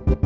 What's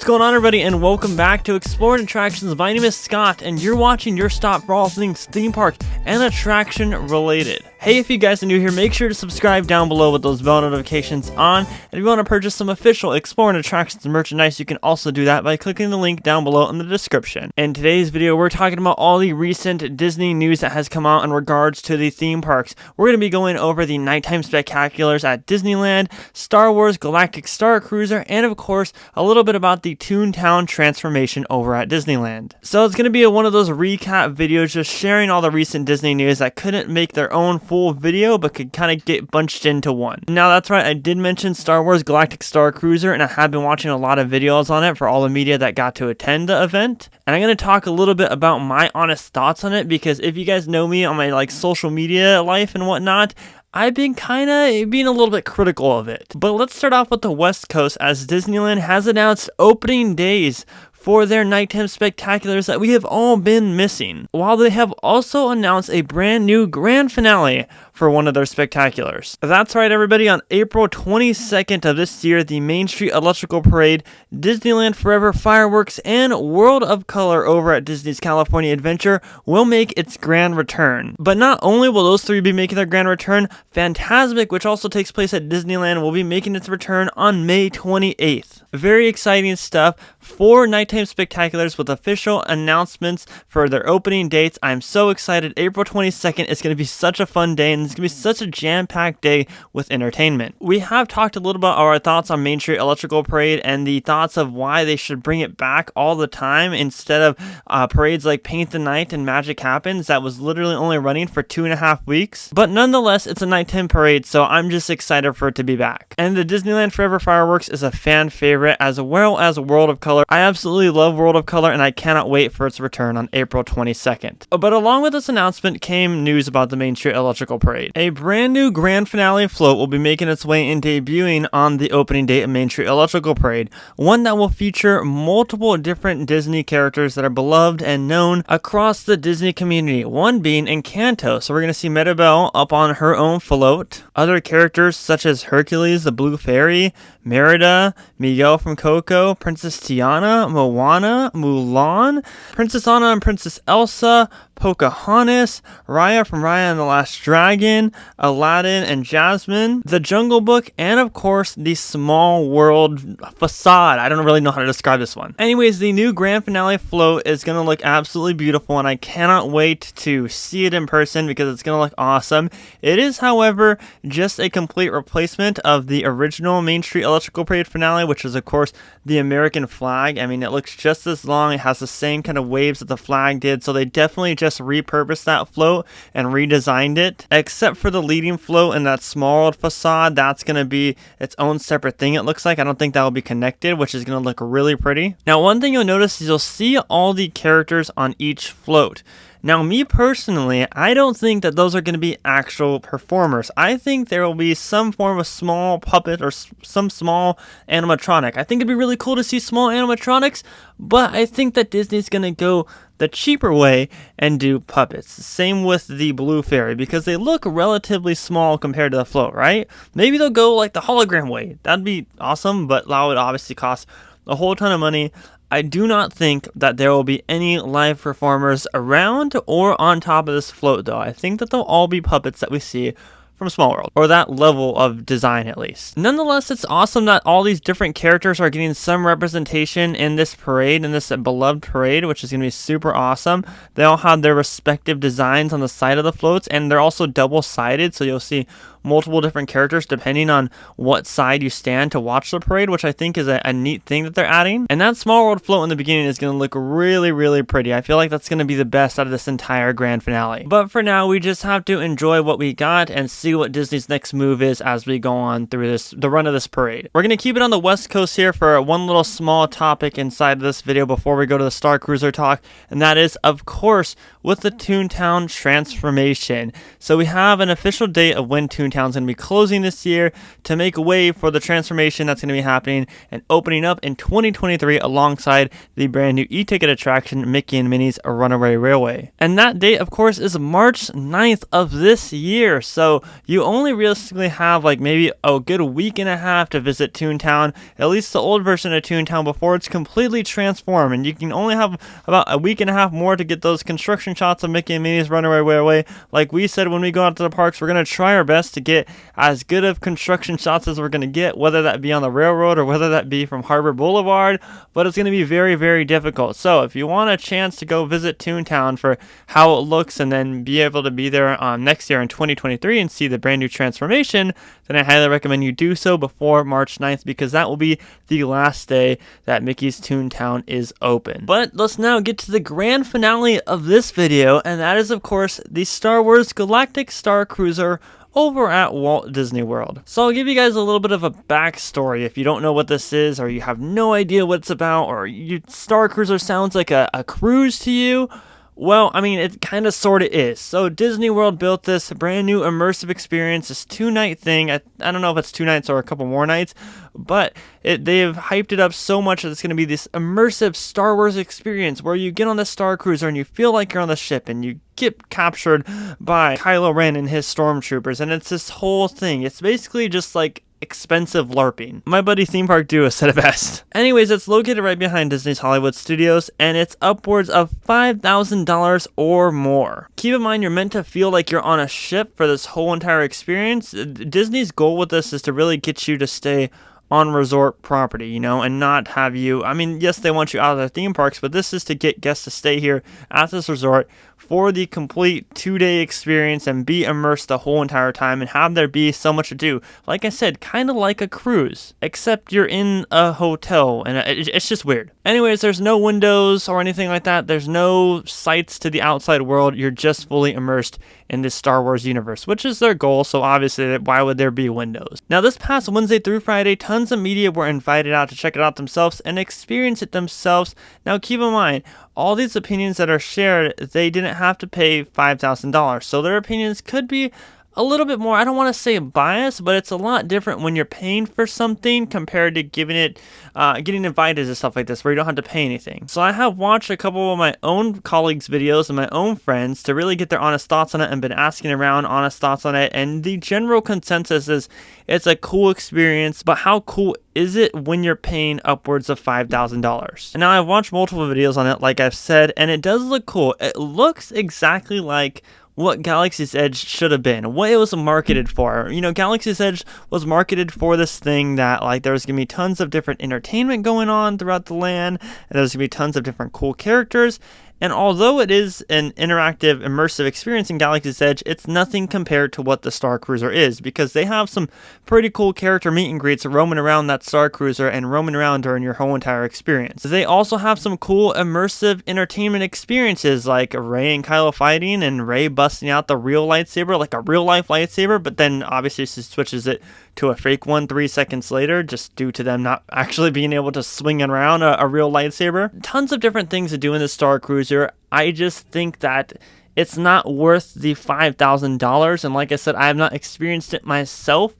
going on, everybody, and welcome back to Exploring Attractions. My name is Scott, and you're watching your stop for all things theme park and attraction related. Hey, if you guys are new here, make sure to subscribe down below with those bell notifications on. And if you want to purchase some official Exploring Attractions merchandise, you can also do that by clicking the link down below in the description. In today's video, we're talking about all the recent Disney news that has come out in regards to the theme parks. We're going to be going over the nighttime spectaculars at Disneyland, Star Wars Galactic Starcruiser, and of course, a little bit about the Toontown Transformation over at Disneyland. So it's going to be one of those recap videos just sharing all the recent Disney news that couldn't make their own full video but could kind of get bunched into one. Now that's right, I did mention Star Wars Galactic Starcruiser, and I have been watching a lot of videos on it for all the media that got to attend the event. And I'm going to talk a little bit about my honest thoughts on it, because if you guys know me on my social media life and whatnot, I've been kind of being a little bit critical of it. But let's start off with the West Coast, as Disneyland has announced opening days for their nighttime spectaculars that we have all been missing, while they have also announced a brand new grand finale for one of their spectaculars. That's right, everybody, on April 22nd of this year, the Main Street Electrical Parade, Disneyland Forever Fireworks, and World of Color over at Disney's California Adventure will make its grand return. But not only will those three be making their grand return, Fantasmic, which also takes place at Disneyland, will be making its return on May 28th. Very exciting stuff. 4 nighttime spectaculars with official announcements for their opening dates. I'm so excited. April 22nd is going to be such a fun day, and it's going to be such a jam-packed day with entertainment. We have talked a little about our thoughts on Main Street Electrical Parade and the thoughts of why they should bring it back all the time instead of parades like Paint the Night and Magic Happens that was literally only running for 2.5 weeks. But nonetheless, it's a nighttime parade, so I'm just excited for it to be back. And the Disneyland Forever Fireworks is a fan favorite, as well as World of Color. I absolutely love World of Color, and I cannot wait for its return on April 22nd. But along with this announcement came news about the Main Street Electrical Parade. A brand new grand finale float will be making its way and debuting on the opening day of Main Street Electrical Parade, one that will feature multiple different Disney characters that are beloved and known across the Disney community, one being Encanto. So we're going to see Mirabelle up on her own float, other characters such as Hercules the Blue Fairy, Merida, Miguel from Coco, Princess Tiana, Moana, Mulan, Princess Anna and Princess Elsa, Pocahontas, Raya from Raya and the Last Dragon, Aladdin and Jasmine, The Jungle Book, and of course the Small World facade. I don't really know how to describe this one. Anyways, the new grand finale float is going to look absolutely beautiful, and I cannot wait to see it in person because it's going to look awesome. It is, however, just a complete replacement of the original Main Street Electrical Parade finale, which is of course the American flag. I mean, it looks just as long. It has the same kind of waves that the flag did, so they definitely just repurposed that float and redesigned it, except for the leading float and that Small World facade. That's going to be its own separate thing, it looks like. I don't think that will be connected, which is going to look really pretty. Now, one thing you'll notice is you'll see all the characters on each float. Now, me personally, I don't think that those are going to be actual performers. I think there will be some form of small puppet or some small animatronic. I think it'd be really cool to see small animatronics, but I think that Disney's going to go the cheaper way and do puppets. Same with the Blue Fairy, because they look relatively small compared to the float, right? Maybe they'll go like the hologram way. That'd be awesome, but that would obviously cost a whole ton of money. I do not think that there will be any live performers around or on top of this float, though. I think that they'll all be puppets that we see from Small World, or that level of design at least. Nonetheless, it's awesome that all these different characters are getting some representation in this parade, in this beloved parade, which is going to be super awesome. They all have their respective designs on the side of the floats, and they're also double-sided, so you'll see multiple different characters depending on what side you stand to watch the parade, which I think is a neat thing that they're adding. And that Small World float in the beginning is going to look really, really pretty. I feel like that's going to be the best out of this entire grand finale. But for now, we just have to enjoy what we got and see what Disney's next move is as we go on through the run of this parade. We're going to keep it on the West Coast here for one little small topic inside of this video before we go to the Starcruiser talk, and that is, of course, with the Toontown Transformation. So we have an official date of when Toontown's going to be closing this year to make way for the transformation that's going to be happening and opening up in 2023 alongside the brand new e-ticket attraction Mickey and Minnie's Runaway Railway. And that date, of course, is March 9th of this year. So you only realistically have like maybe a good week and a half to visit Toontown, at least the old version of Toontown, before it's completely transformed. And you can only have about a week and a half more to get those construction shots of Mickey and Minnie's Runaway Railway. Like we said when we go out to the parks, we're going to try our best to get as good of construction shots as we're going to get, whether that be on the railroad or whether that be from Harbor Boulevard, but it's going to be very, very difficult. So if you want a chance to go visit Toontown for how it looks and then be able to be there next year in 2023 and see the brand new transformation, then I highly recommend you do so before March 9th, because that will be the last day that Mickey's Toontown is open. But let's now get to the grand finale of this video, and that is, of course, the Star Wars Galactic Starcruiser over at Walt Disney World. So I'll give you guys a little bit of a backstory if you don't know what this is, or you have no idea what it's about, or Starcruiser sounds like a cruise to you. Well, I mean, it kind of sort of is. So Disney World built this brand new immersive experience, this 2-night thing. I don't know if it's 2 nights or a couple more nights, but they've hyped it up so much that it's going to be this immersive Star Wars experience where you get on the Starcruiser and you feel like you're on the ship and you get captured by Kylo Ren and his stormtroopers, and it's this whole thing. It's basically just like expensive LARPing. My buddy Theme Park Duo said it best. Anyways, it's located right behind Disney's Hollywood Studios, and it's upwards of $5,000 or more. Keep in mind, you're meant to feel like you're on a ship for this whole entire experience. Disney's goal with this is to really get you to stay on resort property, you know, and not have you, I mean, yes, they want you out of their theme parks, but this is to get guests to stay here at this resort for the complete 2-day experience and be immersed the whole entire time and have there be so much to do. Like I said, kind of like a cruise, except you're in a hotel, and it's just weird. Anyways, there's no windows or anything like that. There's no sights to the outside world. You're just fully immersed in this Star Wars universe, which is their goal, so obviously, why would there be windows? Now, this past Wednesday through Friday, tons of media were invited out to check it out themselves and experience it themselves. Now, keep in mind, all these opinions that are shared, they didn't have to pay $5,000, so their opinions could be a little bit more, I don't want to say biased, but it's a lot different when you're paying for something compared to getting invited to stuff like this where you don't have to pay anything. So I have watched a couple of my own colleagues' videos and my own friends to really get their honest thoughts on it, and been asking around honest thoughts on it, and the general consensus is it's a cool experience, but how cool is it when you're paying upwards of $5,000? And now I've watched multiple videos on it, like I've said, and it does look cool. It looks exactly like what Galaxy's Edge should have been, what it was marketed for. You know, Galaxy's Edge was marketed for this thing that, like, there was going to be tons of different entertainment going on throughout the land, and there was going to be tons of different cool characters. And although it is an interactive, immersive experience in Galaxy's Edge, it's nothing compared to what the Starcruiser is, because they have some pretty cool character meet and greets roaming around that Starcruiser and roaming around during your whole entire experience. They also have some cool, immersive entertainment experiences, like Rey and Kylo fighting, and Rey busting out the real lightsaber, like a real-life lightsaber, but then obviously she switches it to a fake one 3 seconds later, just due to them not actually being able to swing around a real lightsaber. Tons of different things to do in the Starcruiser. I just think that it's not worth the $5,000, and like I said, I have not experienced it myself.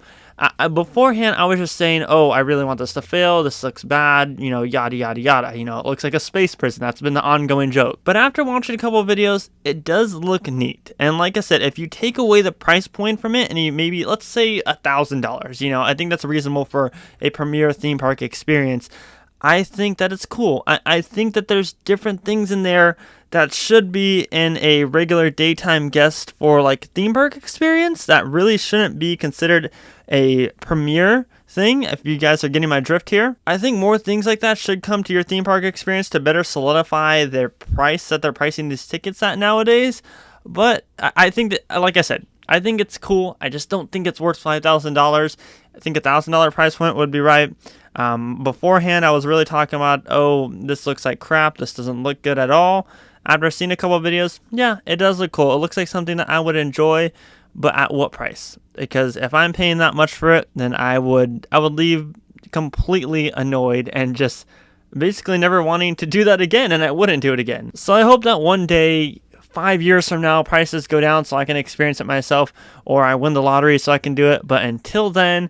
Beforehand, I was just saying, oh, I really want this to fail, this looks bad, you know, yada, yada, yada. You know, it looks like a space prison. That's been the ongoing joke. But after watching a couple of videos, it does look neat. And like I said, if you take away the price point from it, and you maybe, let's say $1,000, you know, I think that's reasonable for a premier theme park experience. I think that it's cool. I think that there's different things in there that should be in a regular daytime guest for like theme park experience that really shouldn't be considered a premiere thing, if you guys are getting my drift here. I think more things like that should come to your theme park experience to better solidify their price that they're pricing these tickets at nowadays. But I think that, like I said, I think it's cool. I just don't think it's worth $5,000. I think $1,000 price point would be right. Beforehand, I was really talking about, oh, this looks like crap. This doesn't look good at all. After seeing a couple of videos, yeah, it does look cool. It looks like something that I would enjoy, but at what price? Because if I'm paying that much for it, then I would leave completely annoyed and just basically never wanting to do that again, and I wouldn't do it again. So I hope that one day 5 years from now, prices go down so I can experience it myself, or I win the lottery so I can do it. But until then,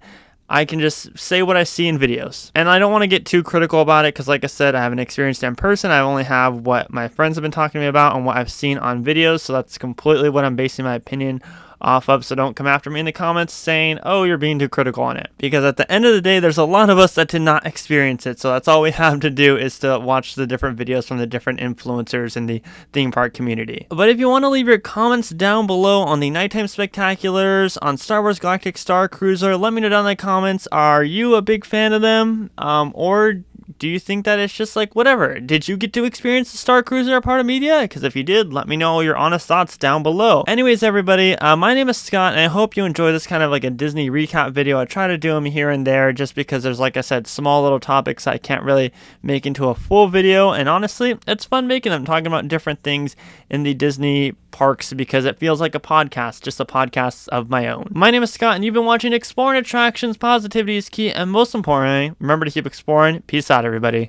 I can just say what I see in videos. And I don't want to get too critical about it because, like I said, I haven't experienced it in person. I only have what my friends have been talking to me about and what I've seen on videos. So that's completely what I'm basing my opinion off of. So don't come after me in the comments saying, oh, you're being too critical on it. Because at the end of the day, there's a lot of us that did not experience it. So that's all we have to do is to watch the different videos from the different influencers in the theme park community. But if you want to leave your comments down below on the nighttime spectaculars, on Star Wars Galactic Starcruiser, let me know down in the comments. Are you a big fan of them? Or do you think that it's just like whatever? Did you get to experience the Star Cruiser a part of media? Because if you did, let me know your honest thoughts down below. Anyways, everybody, my name is Scott, and I hope you enjoy this kind of like a Disney recap video. I try to do them here and there just because there's, like I said, small little topics I can't really make into a full video. And honestly, it's fun making them, talking about different things in the Disney parks because it feels like a podcast, just a podcast of my own. My name is Scott, and you've been watching Exploring Attractions. Positivity is key, and most importantly, remember to keep exploring. Peace out, everybody.